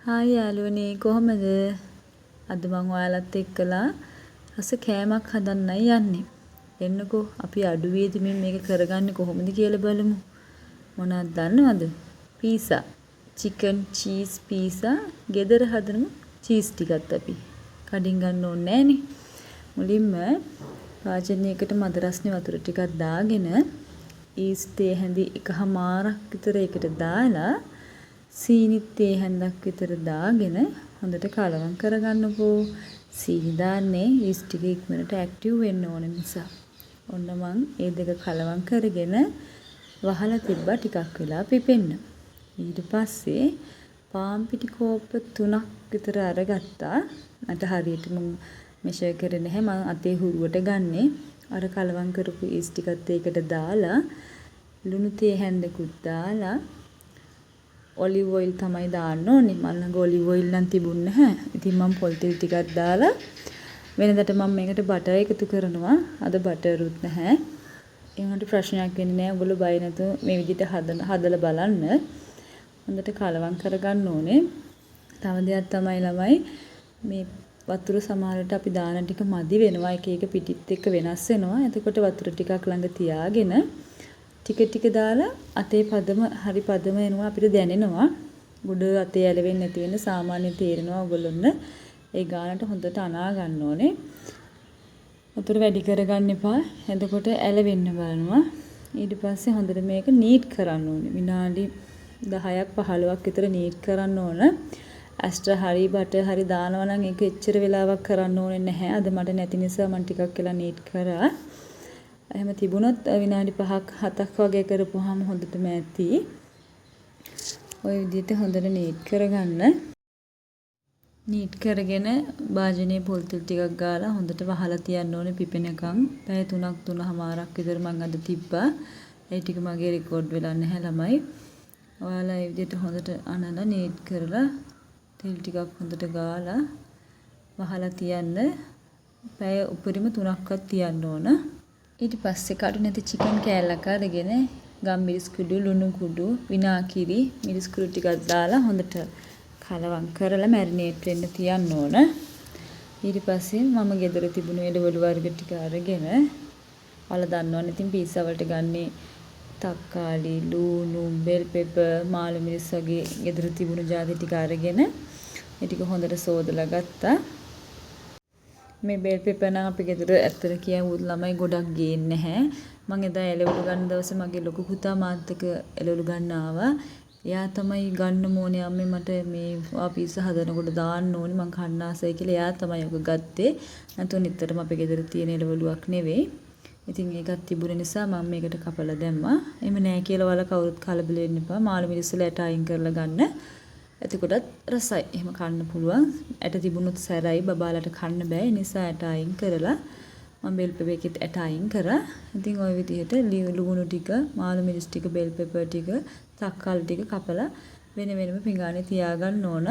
Hi යාළුවනේ කොහමද? අද මම ඔයාලත් එක්කලා රස කෑමක් හදන්නයි යන්නේ. එන්නකෝ අපි අඩුවේදී මේක කරගන්නේ කොහොමද කියලා බලමු. මොනවද දන්නවද? පීසා. Chicken cheese pizza. ගෙදර හදනමු චීස් ටිකත් අපි කඩින් ගන්න ඕනේ නෑනේ. මුලින්ම පාචනයකට මද රස්නේ වතුර ටිකක් දාගෙන ඊස් තේ හැඳි එකහමාරක් විතර ඒකට දාලා සීනිත් තේ හැන්දක් විතර දාගෙන හොඳට කලවම් කරගන්නකෝ. සීනි දාන්නේ ඊස් ටික ඉක්මනට ඇක්ටිව් වෙන්න ඕන නිසා. ඔන්න මං ඒ දෙක කලවම් කරගෙන වහලා තිබ්බා ටිකක් වෙලා පිපෙන්න. ඊට පස්සේ පාන් පිටි කෝප්ප 3ක් විතර අරගත්තා. මට හරියට මම මෙෂර් කරේ නැහැ. මම අතේ හුරුවට ගන්නෙ. අර කලවම් කරපු ඊස් ටිකත් ඒකට දාලා ලුණු තේ හැන්දකුත් දාලා ඔලිව් ඔයිල් තමයි දාන්න ඕනේ. මම ළඟ ඔලිව් ඔයිල් නම් තිබුණ නැහැ. ඉතින් මම පොල් තෙල් ටිකක් දාලා වෙනදට මම මේකට බටර් එකතු කරනවා. අද බටරුත් නැහැ. ඒ වුණාට ප්‍රශ්නයක් වෙන්නේ නැහැ. ඔයගොල්ලෝ බය නැතුව මේ විදිහට හදලා බලන්න. හොඳට කලවම් කරගන්න ඕනේ. තව දෙයක් තමයි ළමයි මේ වතුර සමහරට අපි දාන ටික මදි වෙනවා. එක එක පිටිත් එක්ක වෙනස් වෙනවා. එතකොට වතුර ටිකක් ළඟ තියාගෙන ටික ටික දාලා අතේ පදම හරි පදම එනවා අපිට දැනෙනවා. ගොඩ අතේ ඇලවෙන්නේ නැති වෙන්න සාමාන්‍යයෙන් තේරෙනවා ඔයගොල්ලොන්න. ඒ ගානට හොඳට අනා ගන්න ඕනේ. වතුර වැඩි කරගන්න එපා. එතකොට ඇලවෙන්න බලනවා. ඊට පස්සේ හොඳට මේක නීට් කරන්න ඕනේ. විනාඩි 10ක් 15ක් විතර නීට් කරන්න ඕන. ඇස්ට්‍රා හරි බටර් හරි දානවා නම් ඒක එච්චර වෙලාවක් කරන්න ඕනේ නැහැ. අද මට නැති නිසා මම ටිකක් වෙලා නීට් කරා. එහෙම තිබුණොත් විනාඩි 5ක් 7ක් වගේ කරපුවාම හොඳටම ඇති. ওই විදිහට හොඳට නීට් කරගන්න. නීට් කරගෙන භාජනයේ පොල් තෙල් ටිකක් ගාලා හොඳට වහලා තියන්න ඕනේ පිපෙනකන්. පැය 3ක් 3මාරක් විතර මම අද තිබ්බා. ඒ ටික මගේ රෙකෝඩ් වෙලා නැහැ ළමයි. ඔයාලා මේ විදිහට හොඳට අනලා නීට් කරලා තෙල් ටිකක් හොඳට ගාලා වහලා තියන්න. පැය උපරිම 3ක්වත් තියන්න ඕන. ඊට පස්සේ කඩු නැති චිකන් කෑල්ලක් අරගෙන ගම්මිරිස් කුඩු ලුණු කුඩු විනාකිරි මිරිස් කුඩු ටිකක් දාලා හොඳට කලවම් කරලා මැරිනේට් වෙන්න තියන්න ඕන. ඊට පස්සේ මම ගෙදර තිබුණු එළවලු වර්ග ටික අරගෙන ඔයාලා දන්නවනේ ඉතින් පීසා වලට ගන්නේ තක්කාලි ලුණු බෙල් පෙපර් මාළු මිරිස් වගේ ගෙදර තිබුණු ජාති ටික අරගෙන ඒ ටික හොඳට සෝදලා ගත්තා. මේ බෙල් පෙපර් නම් අපි ගෙදර ඇත්තට කියවුවොත් ළමයි ගොඩක් ගේන්නේ නැහැ. මම එදා එළවලු ගන්න දවසේ මගේ ලොකු පුතා මාත් එක්ක එළවලු ගන්න ආවා. එයා තමයි ගන්න ඕනේ අම්මේ මට මේ පීසා හදනකොට දාන්න ඕනේ මං කන්න ආසයි කියලා එයා තමයි ඔක ගත්තේ. නැත්නම් නිතරම අපේ ගෙදර තියෙන එළවලුවක් නෙවෙයි. ඉතින් ඒකත් තිබුණ නිසා මම මේකට කපලා දැම්මා. එහෙම නෑ කියලා ඔයාලා කවුරුත් කලබල වෙන්න එපා. මාළු මිරිස් වල ඇට අයින් කරලා ගන්න. එතකොටත් රසයි. එහෙම කන්න පුළුවන්. ඇට තිබුණොත් සැරයි බබාලට කන්න බෑ. ඒ නිසා ඇට අයින් කරලා මම බෙල් පෙපර් එකෙත් ඇට අයින් කරා. ඉතින් ওই විදිහට ලුණු ටික, මාළු මිරිස් ටික, බෙල් පෙපර් ටික, තක්කාලි ටික කපලා වෙන වෙනම පිඟානේ තියාගන්න ඕන.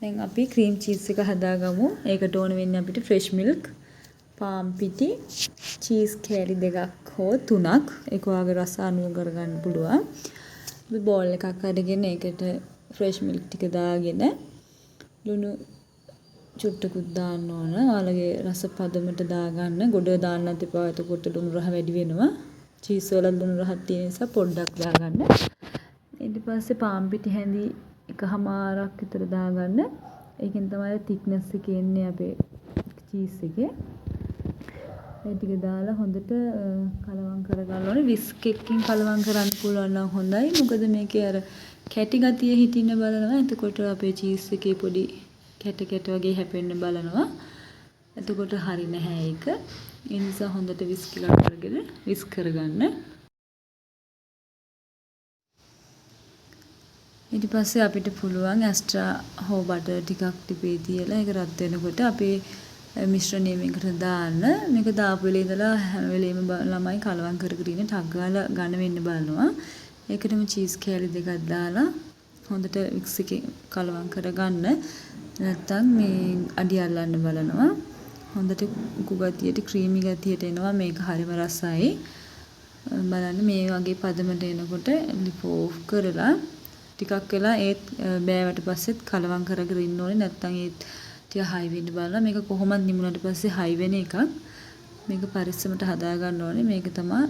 දැන් අපි ක්‍රීම් චීස් එක හදාගමු. ඒකට ඕන වෙන්නේ අපිට ෆ්‍රෙෂ් මිල්ක්, පාම් පිටි, චීස් කෑලි 2ක් හෝ 3ක්. ඒක ඔයාගේ රස අනුව කරගන්න පුළුවන්. අපි බෝල් එකක් අරගෙන ඒකට ෆ්‍රෙෂ් මිල්ක් ටික දාගෙන ලුණු චුට්ටකුත් දාන්න ඕන. ඔයාලගේ රස පදමට දාගන්න. ගොඩ දාන්නත් එපා. එතකොට ලුණු රහ වැඩි වෙනවා. චීස් වල ලුණු රහක් තියෙන නිසා පොඩ්ඩක් දාගන්න. ඊට පස්සේ පාම් පිටි හැඳි එකහමාරක් විතර දාගන්න. ඒකෙන් තමයි thickness එක එන්නේ අපේ චීස් එකේ. ඒ ටික දාලා හොඳට කලවම් කරගන්න ඕනේ. විස්ක් එකකින් කලවම් කරන්න පුළුවන් නම් හොඳයි. මොකද මේකේ අර කැටි ගතිය හිටින්න බලනවා. එතකොට අපේ චීස් එකේ පොඩි කැට කැට වගේ හැපෙන්න බලනවා. එතකොට හරි නැහැ ඒක. ඒ නිසා හොඳට විස්ක් එකක් අරගෙන විස්ක් කරගන්න. ඊට පස්සේ අපිට පුළුවන් ඇස්ට්‍රා හෝ බටර් ටිකක් ටිපේ තියලා ඒක රත් වෙනකොට අපේ මිශ්‍රණය මේකට දාන්න. මේක දාපු වෙලේ ඉඳලා හැම වෙලේම ළමයි කලවම් කර කර ඉන්න ටක් ගාලා ඝන වෙන්න බලනවා. ඒකටම චීස් කෑලි 2ක් දාලා හොඳට මික්ස් එකේ කලවම් කරගන්න. නැත්තම් මේ අඩි අල්ලන්න බලනවා. හොඳට උකු ගතියට ක්‍රීමි ගතියට එනවා. මේක හරිම රසයි. බලන්න මේ වගේ පදමට එනකොට ලිප් ඕෆ් කරලා ටිකක් වෙලා ඒත් බෑවට පස්සෙත් කලවම් කරගෙන ඉන්න ඕනේ. නැත්තම් ඒත් ටික හයි වෙන්න බලලා මේක කොහොමද නිමුණට පස්සේ හයි වෙන එකක්. මේක පරිස්සමට හදා ගන්න ඕනේ. මේක තමයි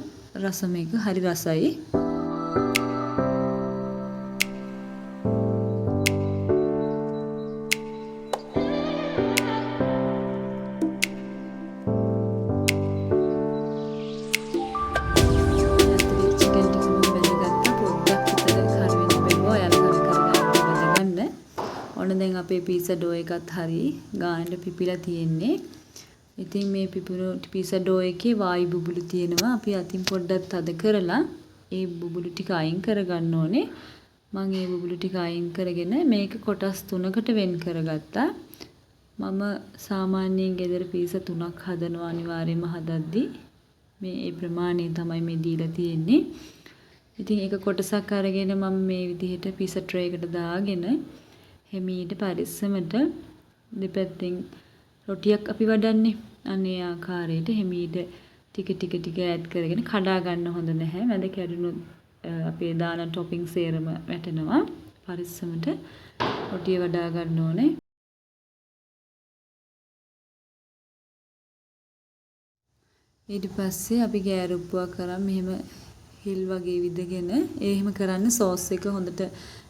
රස මේක හරි රසයි. දැන් අපේ පීසා ඩෝ එකත් හරි ගානට පිපිලා තියෙන්නේ. ඉතින් මේ පිපුණු පීසා ඩෝ එකේ වායු බුබුලු තියෙනවා. අපි අතින් පොඩ්ඩක් තද කරලා ඒ බුබුලු ටික අයින් කරගන්න ඕනේ. මම ඒ බුබුලු ටික අයින් කරගෙන මේක කොටස් 3කට වෙන් කරගත්තා. මම සාමාන්‍යයෙන් ගෙදර පීසා 3ක් හදනවා අනිවාර්යයෙන්ම හදද්දී. මේ ප්‍රමාණය තමයි මේ දීලා තියෙන්නේ. ඉතින් ඒක කොටසක් අරගෙන මම මේ විදිහට පීසා ට්‍රේ එකට දාගෙන හැමීට පරිස්සමට දෙපැත්තෙන් රොටියක් අපි වඩන්නේ. අනේ ආකාරයට හැමීට ටික ටික ටික ඇඩ් කරගෙන කඩා ගන්න හොඳ නැහැ. මැද කැඩුණොත් අපේ දාන ටොපින් සේරම වැටෙනවා. පරිස්සමට රොටිය වඩා ගන්න ඕනේ. ඊට පස්සේ අපි ගෑරුප්පුවක් කරන් මෙහෙම හිල් වගේ විදගෙන එහෙම කරන්න සෝස් එක හොඳට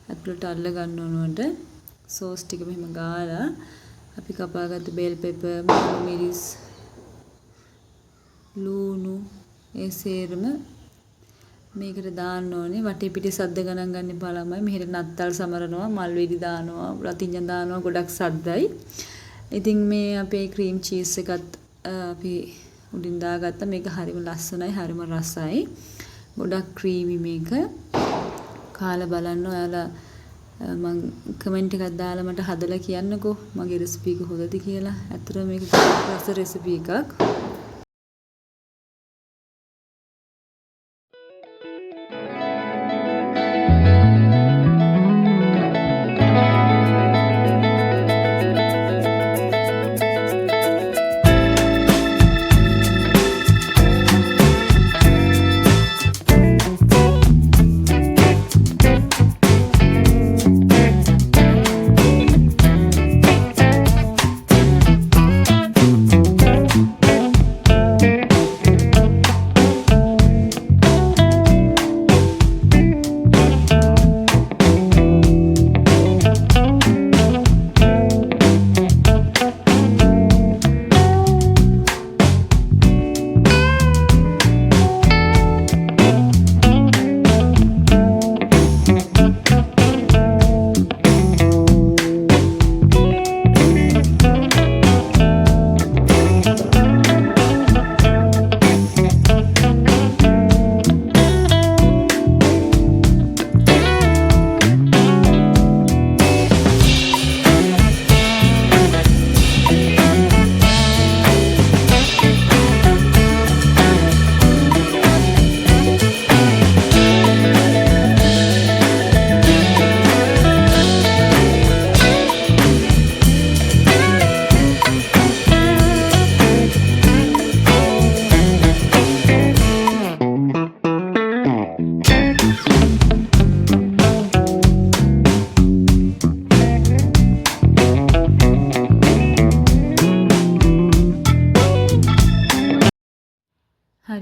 ඇතුළට අල්ල ගන්න ඕනට සෝස් ටික මෙහෙම ගාලා අපි කපාගත්ත බෙල් පෙපර් මිරිස් ලූණු ඒ සේරම මේකට දාන්න ඕනේ. වටේ පිටේ සද්ද ගණන් ගන්න එපා ළමයි. මෙහෙට නත්තල් සමරනවා, මල් වෙඩි දානවා, රතිඤ්ඤා දානවා, ගොඩක් සද්දයි. ඉතින් මේ අපේ ක්‍රීම් චීස් එකත් අපි උඩින් දාගත්තා. මේක හරිම ලස්සනයි, හරිම රසයි. ගොඩක් ක්‍රීමි මේක. කාලා බලන්න ඔයාලා මම කමෙන්ට් එකක් දාලා මට හදලා කියන්නකෝ මගේ රෙසිපි එක හොඳද කියලා. ඇත්තටම මේක රස රෙසිපි එකක්.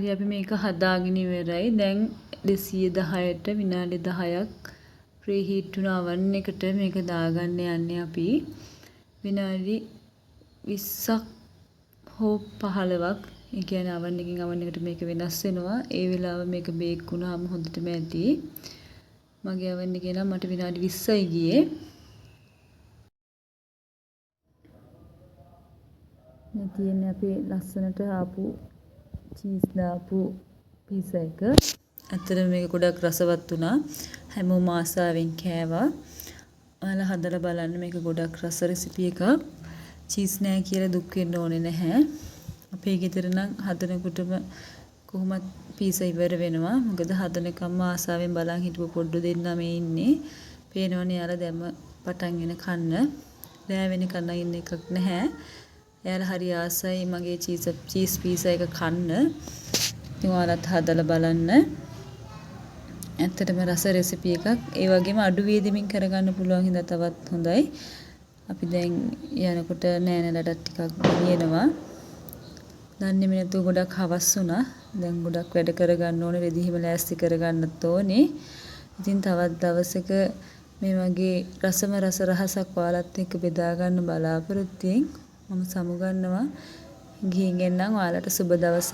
හරි අපි මේක හදාගෙන ඉවරයි. දැන් 210ට විනාඩි 10ක් ප්‍රී හීට් වුණ oven එකට මේක දාගන්න යන්නේ අපි. විනාඩි 20ක් හෝ 15ක්. ඒ කියන්නේ oven එකකින් oven එකට මේක වෙනස් වෙනවා. ඒ වෙලාව මේක බේක් වුණාම හොඳටම ඇති. මගේ oven එකේ නම් මට විනාඩි 20යි ගියේ. මේ තියෙන්නේ අපේ ලස්සනට ආපු චීස් දාපු පීසා එක. ඇත්තටම මේක ගොඩක් රසවත් වුණා. හැමෝම ආසාවෙන් කෑවා. ඔයාලා හදලා බලන්න මේක ගොඩක් රස රෙසිපි එකක්. චීස් නෑ කියලා දුක් වෙන්න ඕනේ නැහැ. අපේ ගෙදර නම් හදනකොටම කොහොමත් පීසා ඉවර වෙනවා. මොකද හදනකම්ම ආසාවෙන් බලන් හිටපු පොඩ්ඩු දෙන්නම මේ ඉන්නේ. පේනවනේ යාලා දැම්ම පටන් ගෙන කන්න. රෑ වෙනකන් ඉන්න එකක් නැහැ. එයාලා හරි ආසයි මගේ චීස් පීසා එක කන්න. ඉතින් ඔයාලත් හදලා බලන්න. ඇත්තටම රස රෙසිපි එකක්. ඒ වගේම අඩු වේදමින් කරගන්න පුළුවන් හින්දා තවත් හොඳයි. අපි දැන් යනකොට නෑනලට ටිකක් ගෙනියනවා. දන්නේම නැතුව ගොඩක් හවස් වුණා. දැන් ගොඩක් වැඩ කරගන්න ඕනේ. රෙදි හිම ලෑස්ති කරගන්නත් ඕනේ. ඉතින් තවත් දවසක මේ වගේ රසම රස රහසක් ඔයාලත් එක්ක බෙදා ගන්න බලාපොරොත්තුෙන් මම සමුගන්නවා. ගිහින් එන්නම්. ඔයාලට සුබ දවසක්.